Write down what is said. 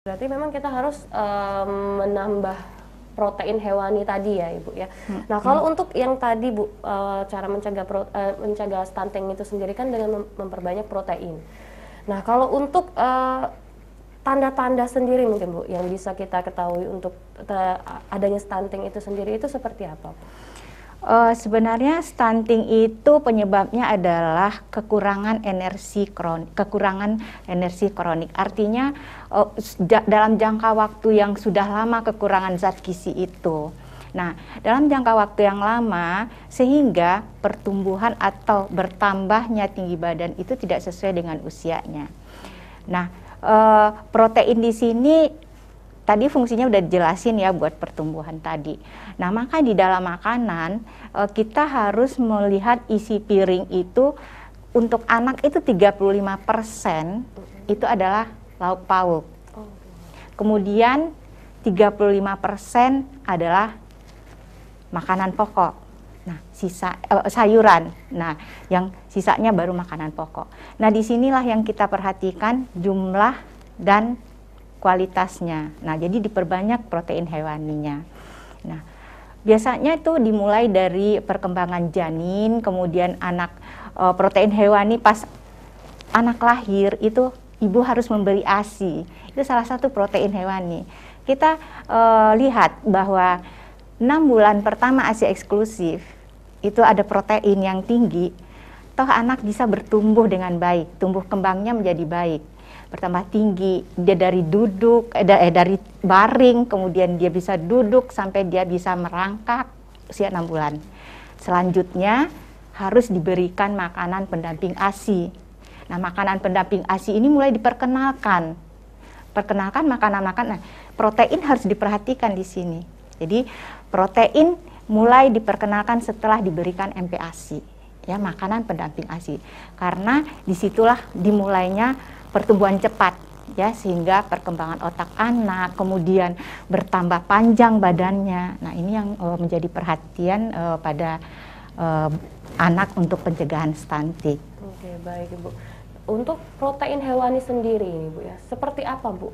Berarti memang kita harus menambah protein hewani tadi ya Ibu ya. Nah kalau untuk yang tadi Bu, cara mencegah stunting itu sendiri kan dengan memperbanyak protein. Nah kalau untuk tanda-tanda sendiri mungkin Bu yang bisa kita ketahui untuk adanya stunting itu sendiri itu seperti apa Bu? Sebenarnya stunting itu penyebabnya adalah kekurangan energi kronik. Artinya dalam jangka waktu yang sudah lama kekurangan zat gizi itu. Nah, dalam jangka waktu yang lama sehingga pertumbuhan atau bertambahnya tinggi badan itu tidak sesuai dengan usianya. Nah, protein di sini tadi fungsinya udah dijelasin ya buat pertumbuhan tadi. Nah, maka di dalam makanan kita harus melihat isi piring itu untuk anak itu 35% itu adalah lauk pauk. Kemudian 35% adalah makanan pokok. Nah, sisa sayuran. Nah, yang sisanya baru makanan pokok. Nah, disinilah yang kita perhatikan jumlah dan kualitasnya. Nah, jadi diperbanyak protein hewaninya. Nah, biasanya itu dimulai dari perkembangan janin, kemudian protein hewani pas anak lahir itu ibu harus memberi ASI. Itu salah satu protein hewani. Kita lihat bahwa 6 bulan pertama ASI eksklusif itu ada protein yang tinggi, toh anak bisa bertumbuh dengan baik, tumbuh kembangnya menjadi baik. Bertambah tinggi, dia dari dari baring, kemudian dia bisa duduk sampai dia bisa merangkak usia 6 bulan. Selanjutnya harus diberikan makanan pendamping ASI. Nah, makanan pendamping ASI ini mulai diperkenalkan. Perkenalkan makanan-makanan. Nah, protein harus diperhatikan di sini. Jadi protein mulai diperkenalkan setelah diberikan MPASI, ya, makanan pendamping ASI. Karena disitulah dimulainya pertumbuhan cepat, ya, sehingga perkembangan otak anak, kemudian bertambah panjang badannya. Nah, ini yang menjadi perhatian pada anak untuk pencegahan stunting. Oke, baik Ibu. Untuk protein hewani sendiri ini Bu ya, seperti apa Bu